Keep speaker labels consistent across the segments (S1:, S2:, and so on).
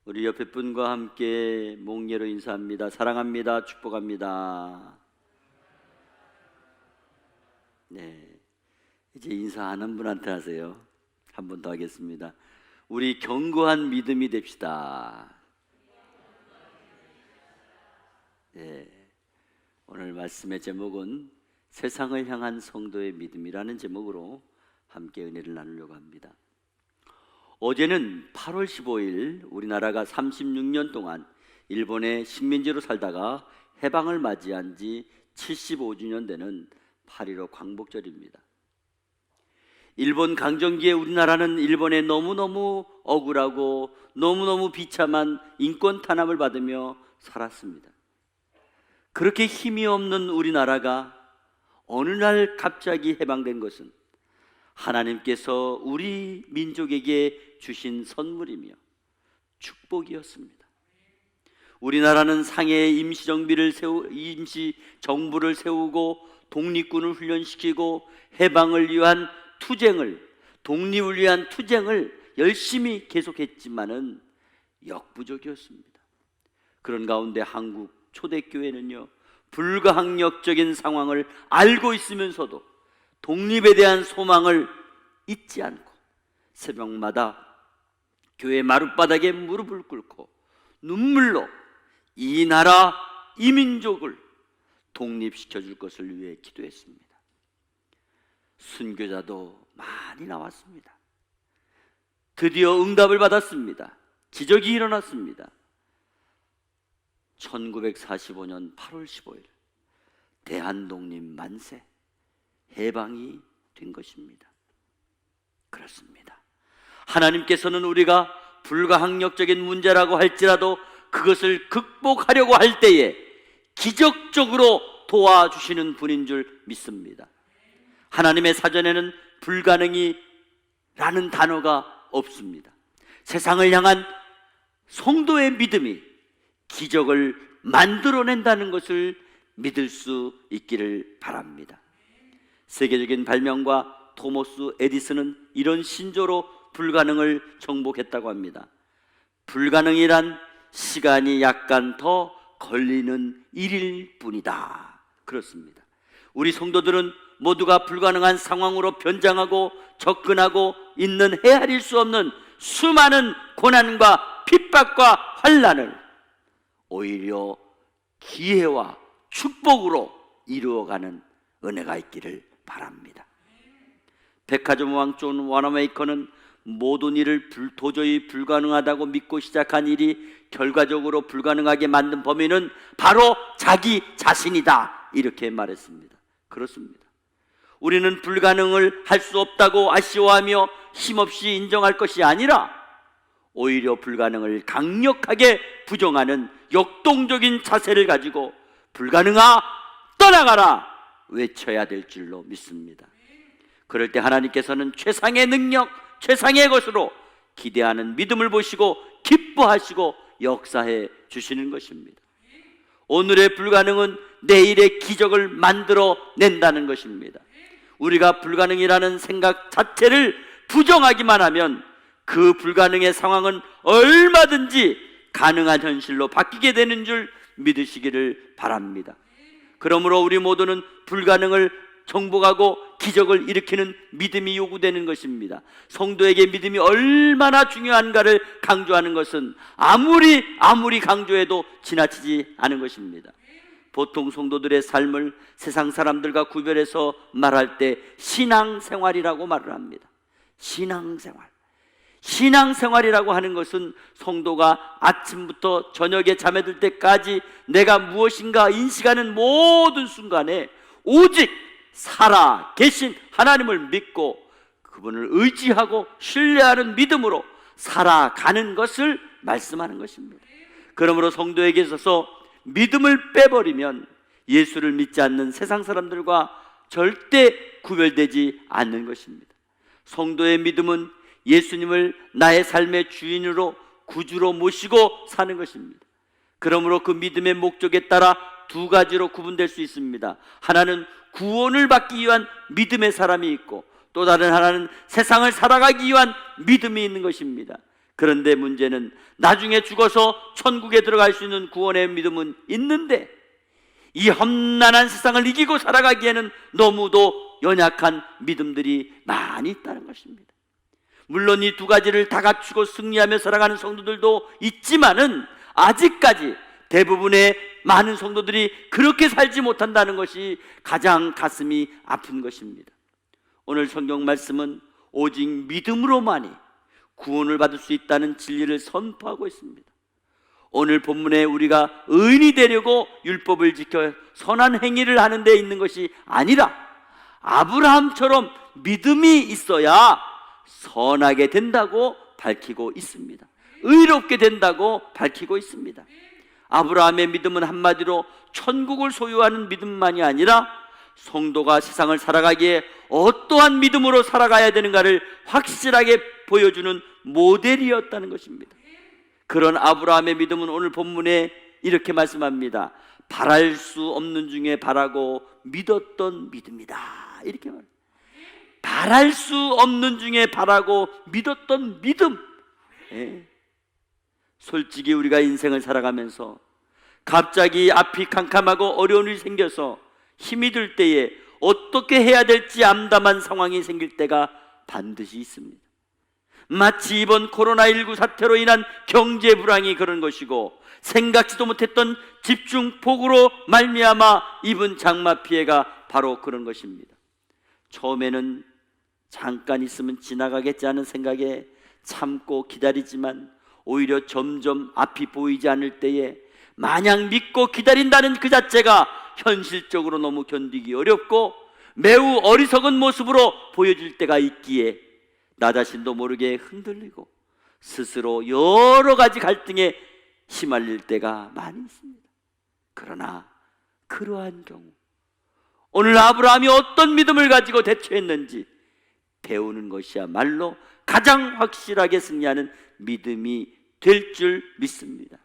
S1: 우리 옆에 분과 함께 몽예로 인사합니다. 사랑합니다. 축복합니다. 네, 이제 인사하는 분한테 하세요. 한 번 더 하겠습니다. 우리 견고한 믿음이 됩시다. 네, 오늘 말씀의 제목은 세상을 향한 성도의 믿음이라는 제목으로 함께 은혜를 나누려고 합니다. 어제는 8월 15일 우리나라가 36년 동안 일본의 식민지로 살다가 해방을 맞이한 지 75주년 되는 8.15 광복절입니다. 일본 강점기에 우리나라는 일본에 너무너무 억울하고 너무너무 비참한 인권 탄압을 받으며 살았습니다. 그렇게 힘이 없는 우리나라가 어느 날 갑자기 해방된 것은 하나님께서 우리 민족에게 주신 선물이며 축복이었습니다. 우리나라는 상해에 임시정부를 세우고 독립군을 훈련시키고 해방을 위한 투쟁을, 독립을 위한 투쟁을 열심히 계속했지만은 역부족이었습니다. 그런 가운데 한국 초대교회는요, 불가항력적인 상황을 알고 있으면서도 독립에 대한 소망을 잊지 않고 새벽마다 교회 마룻바닥에 무릎을 꿇고 눈물로 이 나라, 이 민족을 독립시켜 줄 것을 위해 기도했습니다. 순교자도 많이 나왔습니다. 드디어 응답을 받았습니다. 기적이 일어났습니다. 1945년 8월 15일 대한독립 만세, 해방이 된 것입니다. 그렇습니다. 하나님께서는 우리가 불가항력적인 문제라고 할지라도 그것을 극복하려고 할 때에 기적적으로 도와주시는 분인 줄 믿습니다. 하나님의 사전에는 불가능이라는 단어가 없습니다. 세상을 향한 성도의 믿음이 기적을 만들어낸다는 것을 믿을 수 있기를 바랍니다. 세계적인 발명가 토머스 에디슨은 이런 신조로 불가능을 정복했다고 합니다. 불가능이란 시간이 약간 더 걸리는 일일 뿐이다. 그렇습니다. 우리 성도들은 모두가 불가능한 상황으로 변장하고 접근하고 있는 헤아릴 수 없는 수많은 고난과 핍박과 환난을 오히려 기회와 축복으로 이루어가는 은혜가 있기를 바랍니다. 백화점 왕 존 와나메이커는 모든 일을 도저히 불가능하다고 믿고 시작한 일이 결과적으로 불가능하게 만든 범인은 바로 자기 자신이다, 이렇게 말했습니다. 그렇습니다. 우리는 불가능을 할 수 없다고 아쉬워하며 힘없이 인정할 것이 아니라 오히려 불가능을 강력하게 부정하는 역동적인 자세를 가지고 불가능아 떠나가라 외쳐야 될 줄로 믿습니다. 그럴 때 하나님께서는 최상의 능력, 최상의 것으로 기대하는 믿음을 보시고 기뻐하시고 역사해 주시는 것입니다. 오늘의 불가능은 내일의 기적을 만들어 낸다는 것입니다. 우리가 불가능이라는 생각 자체를 부정하기만 하면 그 불가능의 상황은 얼마든지 가능한 현실로 바뀌게 되는 줄 믿으시기를 바랍니다. 그러므로 우리 모두는 불가능을 정복하고 기적을 일으키는 믿음이 요구되는 것입니다. 성도에게 믿음이 얼마나 중요한가를 강조하는 것은 아무리 강조해도 지나치지 않은 것입니다. 보통 성도들의 삶을 세상 사람들과 구별해서 말할 때 신앙생활이라고 말을 합니다. 신앙생활이라고 하는 것은 성도가 아침부터 저녁에 잠에 들 때까지 내가 무엇인가 인식하는 모든 순간에 오직 살아 계신 하나님을 믿고 그분을 의지하고 신뢰하는 믿음으로 살아가는 것을 말씀하는 것입니다. 그러므로 성도에게 있어서 믿음을 빼버리면 예수를 믿지 않는 세상 사람들과 절대 구별되지 않는 것입니다. 성도의 믿음은 예수님을 나의 삶의 주인으로 구주로 모시고 사는 것입니다. 그러므로 그 믿음의 목적에 따라 두 가지로 구분될 수 있습니다. 하나는 구원을 받기 위한 믿음의 사람이 있고 또 다른 하나는 세상을 살아가기 위한 믿음이 있는 것입니다. 그런데 문제는 나중에 죽어서 천국에 들어갈 수 있는 구원의 믿음은 있는데 이 험난한 세상을 이기고 살아가기에는 너무도 연약한 믿음들이 많이 있다는 것입니다. 물론 이 두 가지를 다 갖추고 승리하며 살아가는 성도들도 있지만은 아직까지 대부분의 많은 성도들이 그렇게 살지 못한다는 것이 가장 가슴이 아픈 것입니다. 오늘 성경 말씀은 오직 믿음으로만이 구원을 받을 수 있다는 진리를 선포하고 있습니다. 오늘 본문에 우리가 의인이 되려고 율법을 지켜 선한 행위를 하는 데 있는 것이 아니라 아브라함처럼 믿음이 있어야 선하게 된다고 밝히고 있습니다. 의롭게 된다고 밝히고 있습니다. 아브라함의 믿음은 한마디로 천국을 소유하는 믿음만이 아니라 성도가 세상을 살아가기에 어떠한 믿음으로 살아가야 되는가를 확실하게 보여주는 모델이었다는 것입니다. 그런 아브라함의 믿음은 오늘 본문에 이렇게 말씀합니다. 바랄 수 없는 중에 바라고 믿었던 믿음이다. 이렇게 말합니다. 바랄 수 없는 중에 바라고 믿었던 믿음. 솔직히 우리가 인생을 살아가면서 갑자기 앞이 캄캄하고 어려운 일이 생겨서 힘이 들 때에 어떻게 해야 될지 암담한 상황이 생길 때가 반드시 있습니다. 마치 이번 코로나19 사태로 인한 경제 불황이 그런 것이고 생각지도 못했던 집중폭우로 말미암아 입은 장마 피해가 바로 그런 것입니다. 처음에는 잠깐 있으면 지나가겠지 하는 생각에 참고 기다리지만 오히려 점점 앞이 보이지 않을 때에 마냥 믿고 기다린다는 그 자체가 현실적으로 너무 견디기 어렵고 매우 어리석은 모습으로 보여질 때가 있기에 나 자신도 모르게 흔들리고 스스로 여러 가지 갈등에 휘말릴 때가 많이 있습니다. 그러나 그러한 경우 오늘 아브라함이 어떤 믿음을 가지고 대처했는지 배우는 것이야말로 가장 확실하게 승리하는 믿음이 될 줄 믿습니다.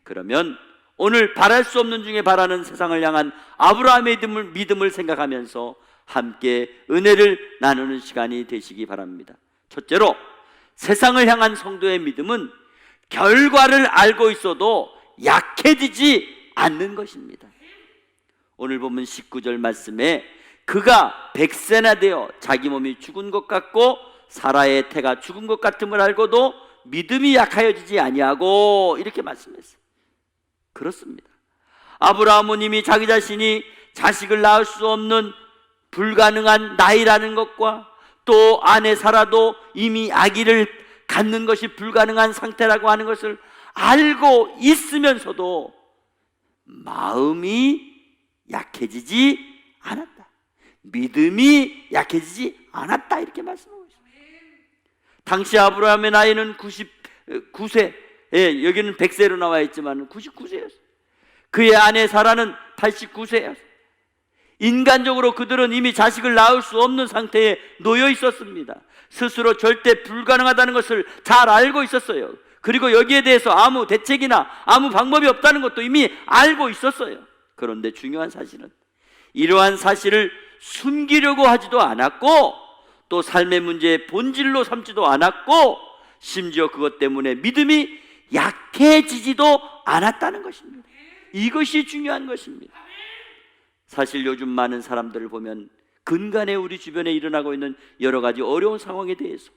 S1: 그러면 오늘 바랄 수 없는 중에 바라는 세상을 향한 아브라함의 믿음을 생각하면서 함께 은혜를 나누는 시간이 되시기 바랍니다. 첫째로, 세상을 향한 성도의 믿음은 결과를 알고 있어도 약해지지 않는 것입니다. 오늘 보면 19절 말씀에 그가 100세나 되어 자기 몸이 죽은 것 같고 사라의 태가 죽은 것 같음을 알고도 믿음이 약하여지지 아니하고 이렇게 말씀했어요. 그렇습니다. 아브라함은 이미 자기 자신이 자식을 낳을 수 없는 불가능한 나이라는 것과 또 아내 사라도 이미 아기를 갖는 것이 불가능한 상태라고 하는 것을 알고 있으면서도 마음이 약해지지 않았다. 믿음이 약해지지 않았다. 이렇게 말씀하고 있습니다. 당시 아브라함의 나이는 99세, 여기는 100세로 나와 있지만 99세였어요. 그의 아내 사라는 89세였어요. 인간적으로 그들은 이미 자식을 낳을 수 없는 상태에 놓여 있었습니다. 스스로 절대 불가능하다는 것을 잘 알고 있었어요. 그리고 여기에 대해서 아무 대책이나 아무 방법이 없다는 것도 이미 알고 있었어요. 그런데 중요한 사실은 이러한 사실을 숨기려고 하지도 않았고 또 삶의 문제의 본질로 삼지도 않았고 심지어 그것 때문에 믿음이 약해지지도 않았다는 것입니다. 이것이 중요한 것입니다. 사실 요즘 많은 사람들을 보면 근간에 우리 주변에 일어나고 있는 여러 가지 어려운 상황에 대해서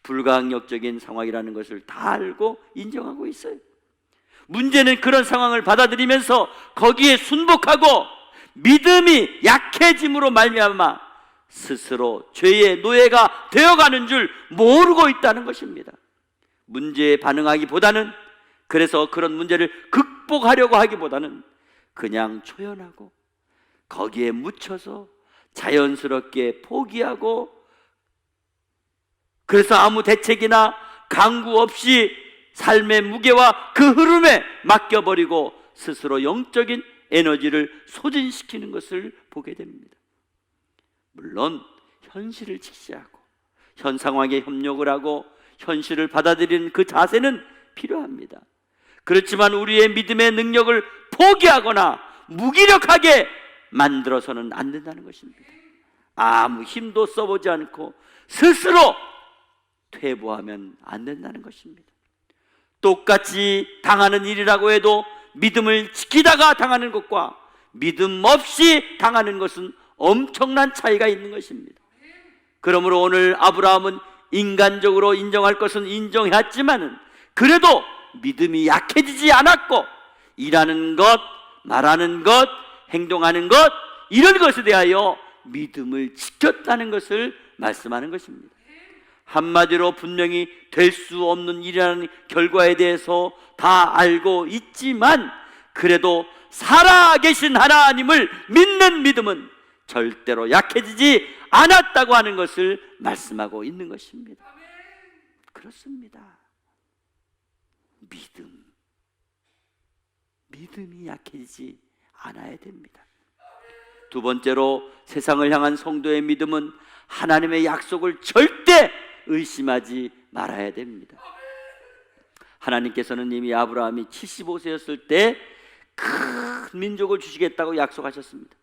S1: 불가항력적인 상황이라는 것을 다 알고 인정하고 있어요. 문제는 그런 상황을 받아들이면서 거기에 순복하고 믿음이 약해짐으로 말미암아 스스로 죄의 노예가 되어가는 줄 모르고 있다는 것입니다. 문제에 반응하기보다는, 그래서 그런 문제를 극복하려고 하기보다는 그냥 초연하고 거기에 묻혀서 자연스럽게 포기하고, 그래서 아무 대책이나 강구 없이 삶의 무게와 그 흐름에 맡겨버리고 스스로 영적인 에너지를 소진시키는 것을 보게 됩니다. 물론 현실을 직시하고 현 상황에 협력을 하고 현실을 받아들이는 그 자세는 필요합니다. 그렇지만 우리의 믿음의 능력을 포기하거나 무기력하게 만들어서는 안 된다는 것입니다. 아무 힘도 써보지 않고 스스로 퇴보하면 안 된다는 것입니다. 똑같이 당하는 일이라고 해도 믿음을 지키다가 당하는 것과 믿음 없이 당하는 것은 엄청난 차이가 있는 것입니다. 그러므로 오늘 아브라함은 인간적으로 인정할 것은 인정했지만은 그래도 믿음이 약해지지 않았고, 일하는 것, 말하는 것, 행동하는 것, 이런 것에 대하여 믿음을 지켰다는 것을 말씀하는 것입니다. 한마디로 분명히 될 수 없는 일이라는 결과에 대해서 다 알고 있지만 그래도 살아계신 하나님을 믿는 믿음은 절대로 약해지지 않았다고 하는 것을 말씀하고 있는 것입니다. 그렇습니다. 믿음이 약해지지 않아야 됩니다. 두 번째로 세상을 향한 성도의 믿음은 하나님의 약속을 절대 의심하지 말아야 됩니다. 하나님께서는 이미 아브라함이 75세였을 때 큰 민족을 주시겠다고 약속하셨습니다.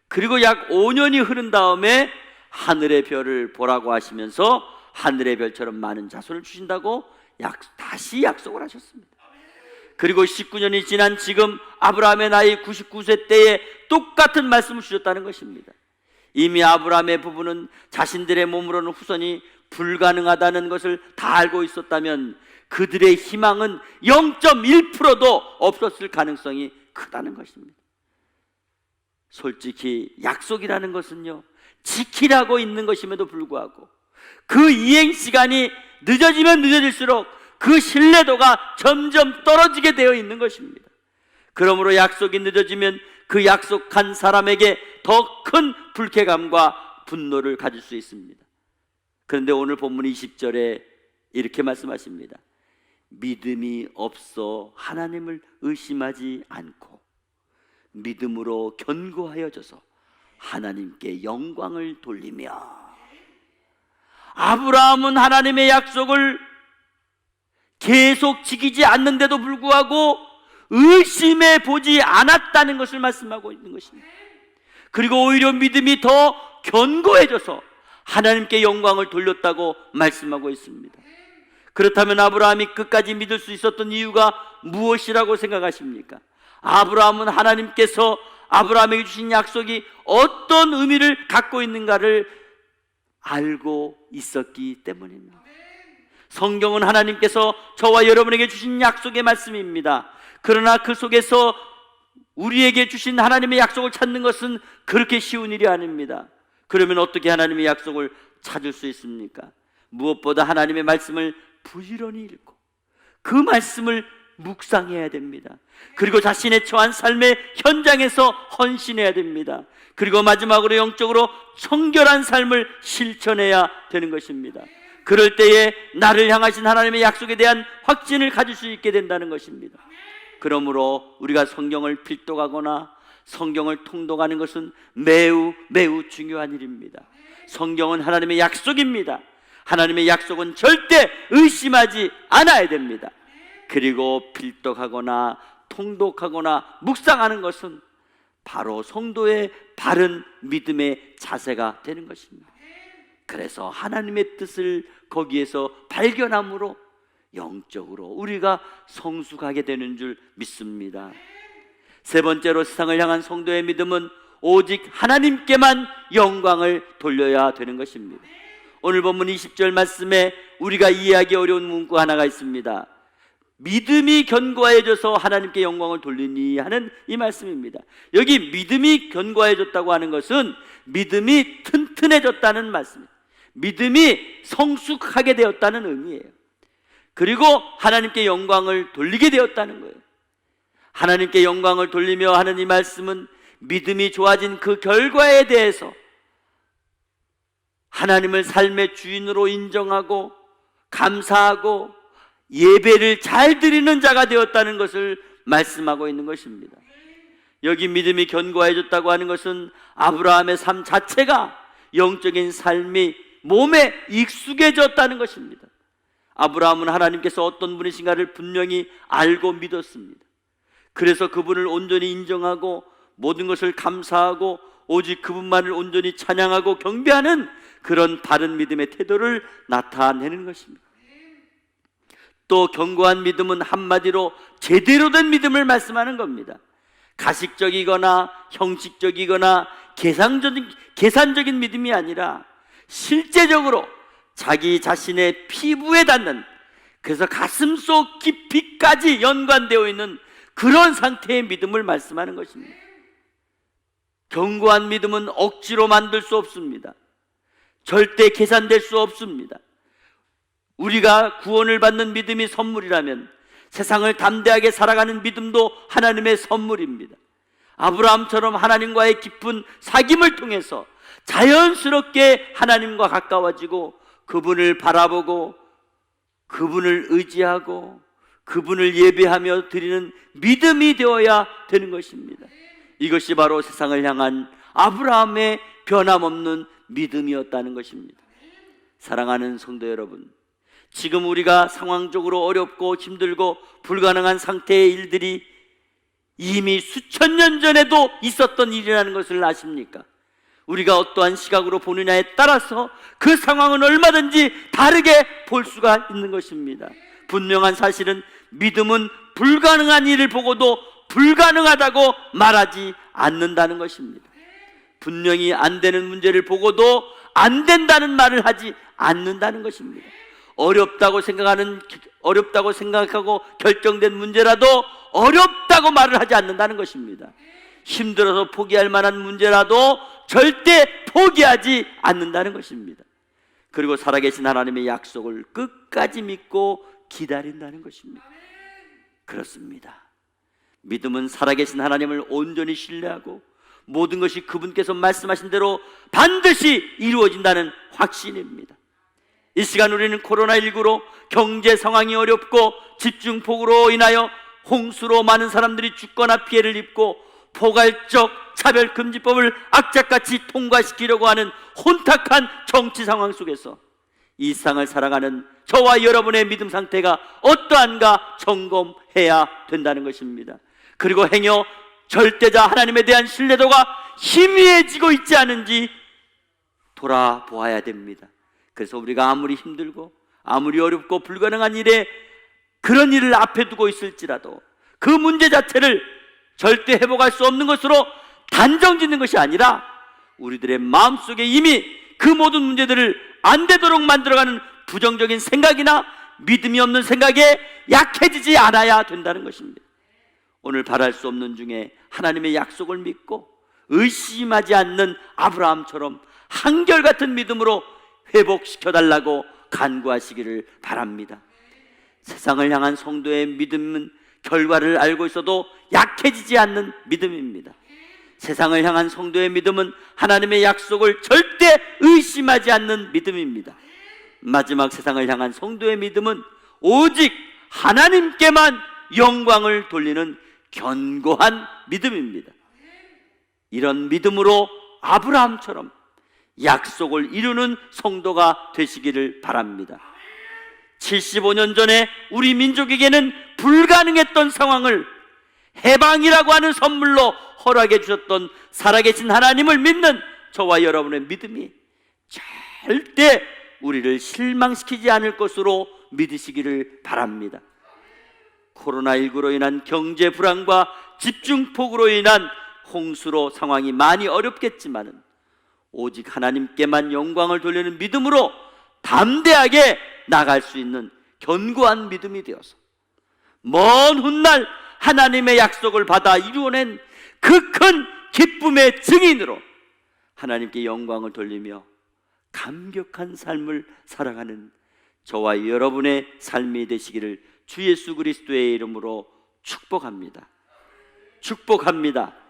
S1: 그리고 약 5년이 흐른 다음에 하늘의 별을 보라고 하시면서 하늘의 별처럼 많은 자손을 주신다고 다시 약속을 하셨습니다. 그리고 19년이 지난 지금 아브라함의 나이 99세 때에 똑같은 말씀을 주셨다는 것입니다. 이미 아브라함의 부부는 자신들의 몸으로는 후손이 불가능하다는 것을 다 알고 있었다면 그들의 희망은 0.1%도 없었을 가능성이 크다는 것입니다. 솔직히 약속이라는 것은요, 지키라고 있는 것임에도 불구하고 그 이행 시간이 늦어지면 늦어질수록 그 신뢰도가 점점 떨어지게 되어 있는 것입니다. 그러므로 약속이 늦어지면 그 약속한 사람에게 더 큰 불쾌감과 분노를 가질 수 있습니다. 그런데 오늘 본문 20절에 이렇게 말씀하십니다. 믿음이 없어 하나님을 의심하지 않고 믿음으로 견고하여져서 하나님께 영광을 돌리며. 아브라함은 하나님의 약속을 계속 지키지 않는데도 불구하고 의심해 보지 않았다는 것을 말씀하고 있는 것입니다. 그리고 오히려 믿음이 더 견고해져서 하나님께 영광을 돌렸다고 말씀하고 있습니다. 그렇다면 아브라함이 끝까지 믿을 수 있었던 이유가 무엇이라고 생각하십니까? 아브라함은 하나님께서 아브라함에게 주신 약속이 어떤 의미를 갖고 있는가를 알고 있었기 때문입니다. 성경은 하나님께서 저와 여러분에게 주신 약속의 말씀입니다. 그러나 그 속에서 우리에게 주신 하나님의 약속을 찾는 것은 그렇게 쉬운 일이 아닙니다. 그러면 어떻게 하나님의 약속을 찾을 수 있습니까? 무엇보다 하나님의 말씀을 부지런히 읽고 그 말씀을 묵상해야 됩니다. 그리고 자신의 처한 삶의 현장에서 헌신해야 됩니다. 그리고 마지막으로 영적으로 청결한 삶을 실천해야 되는 것입니다. 그럴 때에 나를 향하신 하나님의 약속에 대한 확신을 가질 수 있게 된다는 것입니다. 그러므로 우리가 성경을 필독하거나 성경을 통독하는 것은 매우 중요한 일입니다. 성경은 하나님의 약속입니다. 하나님의 약속은 절대 의심하지 않아야 됩니다. 그리고 필독하거나 통독하거나 묵상하는 것은 바로 성도의 바른 믿음의 자세가 되는 것입니다. 그래서 하나님의 뜻을 거기에서 발견함으로 영적으로 우리가 성숙하게 되는 줄 믿습니다. 세 번째로 세상을 향한 성도의 믿음은 오직 하나님께만 영광을 돌려야 되는 것입니다. 오늘 본문 20절 말씀에 우리가 이해하기 어려운 문구 하나가 있습니다. 믿음이 견고해져서 하나님께 영광을 돌리니 하는 이 말씀입니다. 여기 믿음이 견고해졌다고 하는 것은 믿음이 튼튼해졌다는 말씀입니다. 믿음이 성숙하게 되었다는 의미예요. 그리고 하나님께 영광을 돌리게 되었다는 거예요. 하나님께 영광을 돌리며 하는 이 말씀은 믿음이 좋아진 그 결과에 대해서 하나님을 삶의 주인으로 인정하고 감사하고 예배를 잘 드리는 자가 되었다는 것을 말씀하고 있는 것입니다. 여기 믿음이 견고해졌다고 하는 것은 아브라함의 삶 자체가 영적인 삶이 몸에 익숙해졌다는 것입니다. 아브라함은 하나님께서 어떤 분이신가를 분명히 알고 믿었습니다. 그래서 그분을 온전히 인정하고 모든 것을 감사하고 오직 그분만을 온전히 찬양하고 경배하는 그런 바른 믿음의 태도를 나타내는 것입니다. 또 견고한 믿음은 한마디로 제대로 된 믿음을 말씀하는 겁니다. 가식적이거나 형식적이거나 계산적인 믿음이 아니라 실제적으로 자기 자신의 피부에 닿는, 그래서 가슴속 깊이까지 연관되어 있는 그런 상태의 믿음을 말씀하는 것입니다. 견고한 믿음은 억지로 만들 수 없습니다. 절대 계산될 수 없습니다. 우리가 구원을 받는 믿음이 선물이라면 세상을 담대하게 살아가는 믿음도 하나님의 선물입니다. 아브라함처럼 하나님과의 깊은 사귐을 통해서 자연스럽게 하나님과 가까워지고 그분을 바라보고 그분을 의지하고 그분을 예배하며 드리는 믿음이 되어야 되는 것입니다. 이것이 바로 세상을 향한 아브라함의 변함없는 믿음이었다는 것입니다. 사랑하는 성도 여러분, 지금 우리가 상황적으로 어렵고 힘들고 불가능한 상태의 일들이 이미 수천 년 전에도 있었던 일이라는 것을 아십니까? 우리가 어떠한 시각으로 보느냐에 따라서 그 상황은 얼마든지 다르게 볼 수가 있는 것입니다. 분명한 사실은 믿음은 불가능한 일을 보고도 불가능하다고 말하지 않는다는 것입니다. 분명히 안 되는 문제를 보고도 안 된다는 말을 하지 않는다는 것입니다. 어렵다고 생각하고 결정된 문제라도 어렵다고 말을 하지 않는다는 것입니다. 힘들어서 포기할 만한 문제라도 절대 포기하지 않는다는 것입니다. 그리고 살아계신 하나님의 약속을 끝까지 믿고 기다린다는 것입니다. 그렇습니다. 믿음은 살아계신 하나님을 온전히 신뢰하고 모든 것이 그분께서 말씀하신 대로 반드시 이루어진다는 확신입니다. 이 시간 우리는 코로나19로 경제 상황이 어렵고 집중폭우로 인하여 홍수로 많은 사람들이 죽거나 피해를 입고 포괄적 차별금지법을 악착같이 통과시키려고 하는 혼탁한 정치 상황 속에서 이 세상을 살아가는 저와 여러분의 믿음 상태가 어떠한가 점검해야 된다는 것입니다. 그리고 행여 절대자 하나님에 대한 신뢰도가 희미해지고 있지 않은지 돌아보아야 됩니다. 그래서 우리가 아무리 힘들고 아무리 어렵고 불가능한 일에 그런 일을 앞에 두고 있을지라도 그 문제 자체를 절대 회복할 수 없는 것으로 단정 짓는 것이 아니라 우리들의 마음속에 이미 그 모든 문제들을 안 되도록 만들어가는 부정적인 생각이나 믿음이 없는 생각에 약해지지 않아야 된다는 것입니다. 오늘 바랄 수 없는 중에 하나님의 약속을 믿고 의심하지 않는 아브라함처럼 한결같은 믿음으로 회복시켜달라고 간구하시기를 바랍니다. 세상을 향한 성도의 믿음은 결과를 알고 있어도 약해지지 않는 믿음입니다. 세상을 향한 성도의 믿음은 하나님의 약속을 절대 의심하지 않는 믿음입니다. 마지막 세상을 향한 성도의 믿음은 오직 하나님께만 영광을 돌리는 견고한 믿음입니다. 이런 믿음으로 아브라함처럼 약속을 이루는 성도가 되시기를 바랍니다. 75년 전에 우리 민족에게는 불가능했던 상황을 해방이라고 하는 선물로 허락해 주셨던 살아계신 하나님을 믿는 저와 여러분의 믿음이 절대 우리를 실망시키지 않을 것으로 믿으시기를 바랍니다. 코로나19로 인한 경제 불안과 집중폭우로 인한 홍수로 상황이 많이 어렵겠지만은 오직 하나님께만 영광을 돌리는 믿음으로 담대하게 나갈 수 있는 견고한 믿음이 되어서 먼 훗날 하나님의 약속을 받아 이루어낸 그 큰 기쁨의 증인으로 하나님께 영광을 돌리며 감격한 삶을 살아가는 저와 여러분의 삶이 되시기를 주 예수 그리스도의 이름으로 축복합니다. 축복합니다.